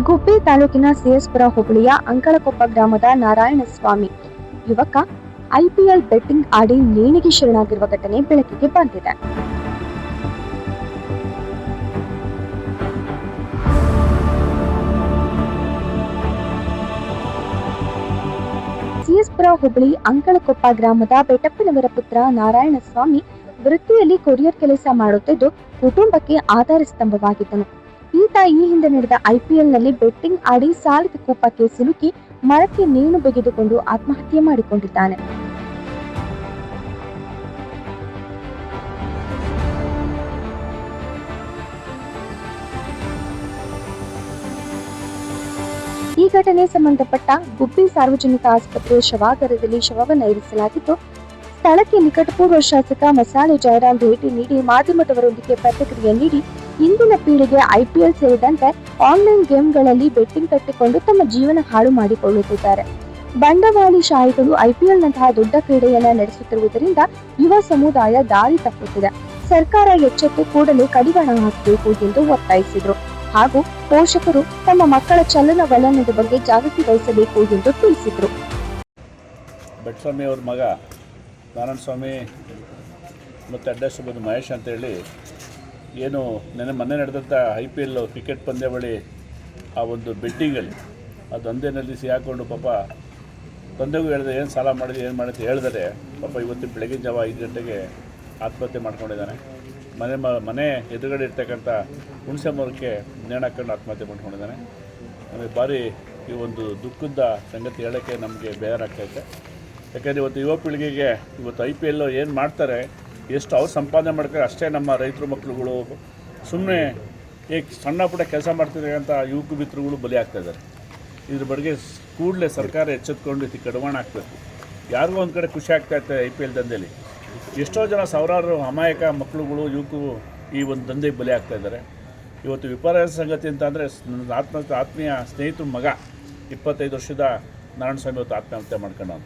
ಗುಬ್ಬಿ ತಾಲೂಕಿನ ಸಿಎಸ್ಪುರ ಹೋಬಳಿಯ ಅಂಕಳಕೊಪ್ಪ ಗ್ರಾಮದ ನಾರಾಯಣಸ್ವಾಮಿ ಯುವಕ ಐಪಿಎಲ್ ಬೆಟ್ಟಿಂಗ್ ಆಡಿ ನೇಣಿಗೆ ಶರಣಾಗಿರುವ ಘಟನೆ ಬೆಳಕಿಗೆ ಬಂದಿದೆ. ಸಿಎಸ್ಪುರ ಹೋಬಳಿ ಅಂಕಳಕೊಪ್ಪ ಗ್ರಾಮದ ಬೆಟ್ಟಪ್ಪನವರ ಪುತ್ರ ನಾರಾಯಣಸ್ವಾಮಿ ವೃತ್ತಿಯಲ್ಲಿ ಕೊರಿಯರ್ ಕೆಲಸ ಮಾಡುತ್ತಿದ್ದು ಕುಟುಂಬಕ್ಕೆ ಆಧಾರ ಸ್ತಂಭವಾಗಿದ್ದನು. ಈತ ಈ ಹಿಂದೆ ನಡೆದ ಐಪಿಎಲ್ನಲ್ಲಿ ಬೆಟ್ಟಿಂಗ್ ಆಡಿ ಸಾಲದ ಕೂಪಕ್ಕೆ ಸಿಲುಕಿ ಮರಕ್ಕೆ ನೇಣು ಬಿಗಿದುಕೊಂಡು ಆತ್ಮಹತ್ಯೆ ಮಾಡಿಕೊಂಡಿದ್ದಾನೆ. ಈ ಘಟನೆ ಸಂಬಂಧಪಟ್ಟ ಗುಬ್ಬಿ ಸಾರ್ವಜನಿಕ ಆಸ್ಪತ್ರೆಯ ಶವಾಗಾರದಲ್ಲಿ ಶವವನ್ನು ಇರಿಸಲಾಗಿದ್ದು, ಸ್ಥಳಕ್ಕೆ ನಿಕಟಪೂರ್ವ ಶಾಸಕ ಮಸಾಲೆ ಜಯರಾಮ್ ಭೇಟಿ ನೀಡಿ ಮಾಧ್ಯಮದವರೊಂದಿಗೆ ಪ್ರತಿಕ್ರಿಯೆ ನೀಡಿ ಇಂದಿನ ಪೀಳಿಗೆ ಐಪಿಎಲ್ ಸೇರಿದಂತೆ ಆನ್ಲೈನ್ ಗೇಮ್ಗಳಲ್ಲಿ ಬೆಟ್ಟಿಂಗ್ ಕಟ್ಟಿಕೊಂಡು ತಮ್ಮ ಜೀವನ ಹಾಳು ಮಾಡಿಕೊಳ್ಳುತ್ತಿದ್ದಾರೆ. ಬಂಡವಾಳಿ ಶಾಹಿಗಳು ಐಪಿಎಲ್ನಂತಹ ದೊಡ್ಡ ಕ್ರೀಡೆಯನ್ನ ನಡೆಸುತ್ತಿರುವುದರಿಂದ ಯುವ ಸಮುದಾಯ ದಾರಿ ತಪ್ಪುತ್ತಿದೆ. ಸರ್ಕಾರ ಎಚ್ಚೆತ್ತು ಕೂಡಲೇ ಕಡಿವಾಣ ಹಾಕಬೇಕು ಎಂದು ಒತ್ತಾಯಿಸಿದರು. ಹಾಗೂ ಪೋಷಕರು ತಮ್ಮ ಮಕ್ಕಳ ಚಲನವಲನದ ಬಗ್ಗೆ ಜಾಗೃತಿ ವಹಿಸಬೇಕು ಎಂದು ತಿಳಿಸಿದರು. ಬೆಟ್ಟಸ್ವಾಮಿ ಅವ್ರ ಮಗ ನಾರಾಯಣಸ್ವಾಮಿ ಮತ್ತು ಅಡ್ಡಷ್ಟು ಬಂದು ಮಹೇಶ್ ಅಂತೇಳಿ ಏನು ಮೊನ್ನೆ ನಡೆದಂಥ IPL ಕ್ರಿಕೆಟ್ ಪಂದ್ಯಾವಳಿ ಆ ಒಂದು ಬೆಟ್ಟಿಂಗಲ್ಲಿ ಆ ದಂಧೆನಲ್ಲಿ ಸಿಹಾಕೊಂಡು ಪಾಪ ತಂದೆಗೂ ಹೇಳಿದೆ, ಏನು ಸಾಲ ಮಾಡಿದೆ ಏನು ಮಾಡಿದೆ ಹೇಳಿದರೆ ಪಾಪ ಇವತ್ತು ಬೆಳಗಿನ ಜಾವ 5 ಗಂಟೆಗೆ ಆತ್ಮಹತ್ಯೆ ಮಾಡ್ಕೊಂಡಿದ್ದಾನೆ. ಮನೆ ಎದುರುಗಡೆ ಇರ್ತಕ್ಕಂಥ ಹುಣಸೆ ಮರಕ್ಕೆ ನೇಣು ಹಾಕೊಂಡು ಆತ್ಮಹತ್ಯೆ ಮಾಡ್ಕೊಂಡಿದ್ದಾನೆ. ನಮಗೆ ಭಾರಿ ಈ ಒಂದು ದುಃಖದ ಸಂಗತಿ ಹೇಳೋಕ್ಕೆ ನಮಗೆ ಬೇಜಾರಾಗ್ತೈತೆ. ಯಾಕೆಂದರೆ ಇವತ್ತು ಯುವ ಪೀಳಿಗೆಗೆ ಇವತ್ತು IPL ಏನು ಮಾಡ್ತಾರೆ, ಎಷ್ಟು ಅವ್ರು ಸಂಪಾದನೆ ಮಾಡ್ತಾರೆ ಅಷ್ಟೇ ನಮ್ಮ ರೈತರು ಮಕ್ಕಳುಗಳು ಸುಮ್ಮನೆ ಈಗ ಸಣ್ಣ ಪುಟ್ಟ ಕೆಲಸ ಮಾಡ್ತಿರ್ತಕ್ಕಂಥ ಯುವಕ ಮಿತ್ರಗಳು ಬಲಿ ಆಗ್ತಾಯಿದ್ದಾರೆ. ಇದ್ರ ಬಗ್ಗೆ ಕೂಡಲೇ ಸರ್ಕಾರ ಎಚ್ಚೆತ್ಕೊಂಡು ಇದಕ್ಕೆ ಕಡಿವಾಣ ಹಾಕಬೇಕು. ಯಾರಿಗೂ ಒಂದು ಕಡೆ ಖುಷಿ ಆಗ್ತಾಯಿರ್ತದೆ IPL ದಂಧೆಯಲ್ಲಿ. ಎಷ್ಟೋ ಜನ ಸಾವಿರಾರು ಅಮಾಯಕ ಮಕ್ಕಳುಗಳು ಯುವಕರು ಈ ಒಂದು ದಂಧೆಗೆ ಬಲಿ ಆಗ್ತಾಯಿದ್ದಾರೆ. ಇವತ್ತು ವಿಪರ್ಯಾಸ ಸಂಗತಿ ಅಂತ ಅಂದರೆ ನನ್ನ ಆತ್ಮೀಯ ಸ್ನೇಹಿತರ ಮಗ 25 ವರ್ಷದ ನಾರಾಯಣಸ್ವಾಮಿ ಇವತ್ತು ಆತ್ಮಹತ್ಯೆ ಮಾಡ್ಕೊಂಡು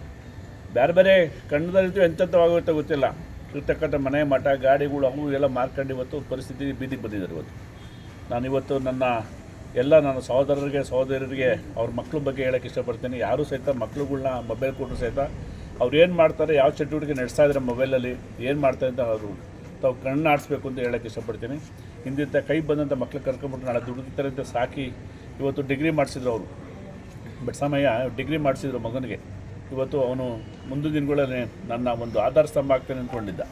ಬೇರೆ ಬೇರೆ ಕಣ್ಣದಲ್ಲಿರ್ತೀವಿ ಎಂಥವಾಗುತ್ತೆ ಗೊತ್ತಿಲ್ಲ. ಇರ್ತಕ್ಕಂಥ ಮನೆ ಮಠ ಗಾಡಿಗಳು ಅವು ಎಲ್ಲ ಮಾರ್ಕೊಂಡು ಇವತ್ತು ಪರಿಸ್ಥಿತಿ ಬೀದಿಗೆ ಬಂದಿದ್ದಾರೆ. ನಾನಿವತ್ತು ನನ್ನ ಸಹೋದರರಿಗೆ ಅವ್ರ ಮಕ್ಕಳ ಬಗ್ಗೆ ಹೇಳೋಕ್ಕೆ ಇಷ್ಟಪಡ್ತೀನಿ. ಯಾರೂ ಸಹಿತ ಮಕ್ಕಳುಗಳ್ನ ಮೊಬೈಲ್ ಕೊಟ್ಟರು ಸಹಿತ ಅವ್ರು ಏನು ಮಾಡ್ತಾರೆ, ಯಾವ ಚಟುವಟಿಕೆ ನಡೆಸ್ತಾ ಇದ್ದಾರೆ ಮೊಬೈಲಲ್ಲಿ ಏನು ಮಾಡ್ತಾರೆ ಅಂತ ಅವರು ತಾವು ಕಣ್ಣು ಆಡಿಸ್ಬೇಕು ಅಂತ ಹೇಳೋಕ್ಕೆ ಇಷ್ಟಪಡ್ತೀನಿ. ಹಿಂದಿದ್ದ ಕೈ ಬಂದಂಥ ಮಕ್ಳು ಕರ್ಕೊಂಬಿಟ್ಟು ನಾಳೆ ದುಡಿತಾರೆ ಅಂತ ಸಾಕಿ ಇವತ್ತು ಡಿಗ್ರಿ ಮಾಡಿಸಿದ್ರು ಅವರು. ಬೆಟ್ಟಸ್ವಾಮಯ್ಯ ಡಿಗ್ರಿ ಮಾಡಿಸಿದ್ರು ಮಗನಿಗೆ. ಇವತ್ತು ಅವನು ಮುಂದಿನ ದಿನಗಳಲ್ಲಿ ನನ್ನ ಒಂದು ಆಧಾರ ಸ್ತಂಭ ಆಗ್ತಾನೆ ಅಂದ್ಕೊಂಡಿದ್ದ.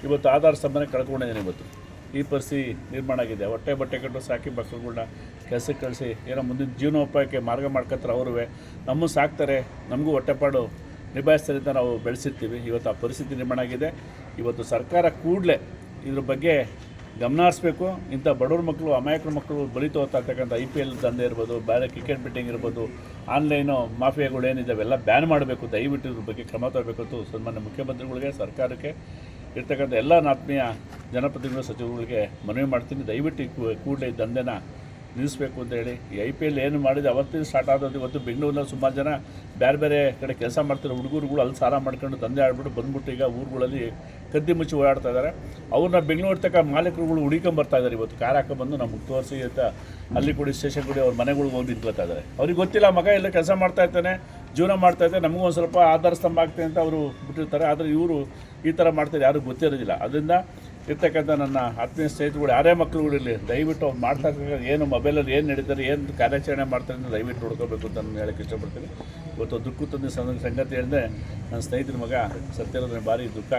ಇವತ್ತು ಆಧಾರ ಸ್ತಂಭನೇ ಕಳ್ಕೊಂಡಿದ್ದೇನೆ. ಇವತ್ತು ಈ ಪರಿಸ್ಥಿತಿ ನಿರ್ಮಾಣ ಆಗಿದೆ. ಬಟ್ಟೆ ಕಟ್ಟು ಸಾಕಿ ಮಕ್ಕಳುಗಳ್ನ ಕೆಲಸಕ್ಕೆ ಕಳಿಸಿ ಏನೋ ಮುಂದಿನ ಜೀವನೋಪಾಯಕ್ಕೆ ಮಾರ್ಗ ಮಾಡ್ಕೊತಾರೆ. ಅವರೂ ನಮ್ಮನ್ನು ಸಾಕ್ತಾರೆ, ನಮಗೂ ಹೊಟ್ಟೆಪಾಡು ನಿಭಾಯಿಸ್ತಾರೆ ಅಂತ ನಾವು ಬೆಳೆಸಿರ್ತೀವಿ. ಇವತ್ತು ಆ ಪರಿಸ್ಥಿತಿ ನಿರ್ಮಾಣ ಆಗಿದೆ. ಇವತ್ತು ಸರ್ಕಾರ ಕೂಡಲೇ ಇದ್ರ ಬಗ್ಗೆ ಗಮನ ಹರಿಸ್ಬೇಕು. ಇಂಥ ಬಡವ್ರ ಮಕ್ಕಳು ಅಮಾಯಕರ ಮಕ್ಕಳು ಬಲಿತು ಹೋಗ್ತಾಯಿರ್ತಕ್ಕಂಥ IPL ದಂಧೆ ಇರ್ಬೋದು, ಬೇರೆ ಕ್ರಿಕೆಟ್ ಬೆಟ್ಟಿಂಗ್ ಇರ್ಬೋದು, ಆನ್ಲೈನು ಮಾಫಿಯಾಗಳು ಏನಿದ್ದಾವೆ ಎಲ್ಲ ಬ್ಯಾನ್ ಮಾಡಬೇಕು. ದಯವಿಟ್ಟು ಇದ್ರ ಬಗ್ಗೆ ಕ್ರಮ ತಗೋಬೇಕು ಅಂತ ಸನ್ಮಾನ್ಯ ಮುಖ್ಯಮಂತ್ರಿಗಳಿಗೆ, ಸರ್ಕಾರಕ್ಕೆ, ಇರ್ತಕ್ಕಂಥ ಎಲ್ಲ ಆತ್ಮೀಯ ಜನಪ್ರತಿನಿಧಿಗಳು, ಸಚಿವರುಗಳಿಗೆ ಮನವಿ ಮಾಡ್ತೀನಿ. ದಯವಿಟ್ಟು ಕೂಡಲೇ ಈ ದಂಧೆನ ನಿಲ್ಲಿಸಬೇಕು ಅಂತೇಳಿ. ಈ IPL ಏನು ಮಾಡಿದೆ ಅವತ್ತಿನ ಸ್ಟಾರ್ಟ್ ಆದದ್ದು. ಇವತ್ತು ಬೆಂಗಳೂರಿನಲ್ಲಿ ಸುಮಾರು ಜನ ಬೇರೆ ಕಡೆ ಕೆಲಸ ಮಾಡ್ತಿರೋ ಹುಡುಗರುಗಳು ಅಲ್ಲಿ ಸಾಲ ಮಾಡ್ಕೊಂಡು ದಂಧೆ ಆಡ್ಬಿಟ್ಟು ಬಂದ್ಬಿಟ್ಟು ಈಗ ಊರುಗಳಲ್ಲಿ ಕದ್ದಿ ಮುಚ್ಚಿ ಓಡಾಡ್ತಾ ಇದ್ದಾರೆ. ಅವ್ರನ್ನ ಬೆಂಗಳೂರು ತಕ್ಕ ಮಾಲೀಕರುಗಳು ಹುಡುಕೊಂಬರ್ತಾ ಇದ್ದಾರೆ. ಇವತ್ತು ಕಾರ್ ಹಾಕೊಂಡ್ಬಂದು ನಮಗೆ ತೋರಿಸಿ ಅಂತ ಅಲ್ಲಿ ಕೂಡಿ ಸ್ಟೇಷನ್ ಕೂಡಿ ಅವ್ರ ಮನೆಗಳಿಗೆ ಹೋಗಿ ನಿಂತ್ಕೊಳ್ತಾ ಇದ್ದಾರೆ. ಅವ್ರಿಗೆ ಗೊತ್ತಿಲ್ಲ ಮಗ ಎಲ್ಲ ಕೆಲಸ ಮಾಡ್ತಾ ಇರ್ತಾನೆ, ಜೀವನ ಮಾಡ್ತಾಯಿರ್ತಾನೆ, ನಮಗೂ ಒಂದು ಸ್ವಲ್ಪ ಆಧಾರ ಸ್ತಂಭ ಆಗ್ತದೆ ಅಂತ ಅವರು ಬಿಟ್ಟಿರ್ತಾರೆ. ಆದರೆ ಇವರು ಈ ಥರ ಮಾಡ್ತಾರೆ, ಯಾರಿಗೂ ಗೊತ್ತಿರೋದಿಲ್ಲ. ಅದರಿಂದ ಇರ್ತಕ್ಕಂಥ ನನ್ನ ಆತ್ಮೀಯ ಸ್ನೇಹಿತರುಗಳು ಯಾರೇ ಮಕ್ಕಳುಗಳಿರಲಿ ದಯವಿಟ್ಟು ಅವ್ರು ಮಾಡ್ತಾ ಏನು ಮೊಬೈಲಲ್ಲಿ ಏನು ನಡೀತಾರೆ, ಏನು ಕಾರ್ಯಾಚರಣೆ ಮಾಡ್ತಾರೆ ಅಂತ ದಯವಿಟ್ಟು ನೋಡ್ಕೋಬೇಕು ಅಂತ ನಾನು ಹೇಳೋಕ್ಕೆ ಇಷ್ಟಪಡ್ತೀನಿ. ಇವತ್ತು ದುಃಖ ತಂದೆ ಸಂಗತಿ ಹೇಳಿದೆ ನನ್ನ ಸ್ನೇಹಿತರ ಮಗ ಸತ್ತಿರೋದ್ರೆ ಭಾರಿ ದುಃಖ.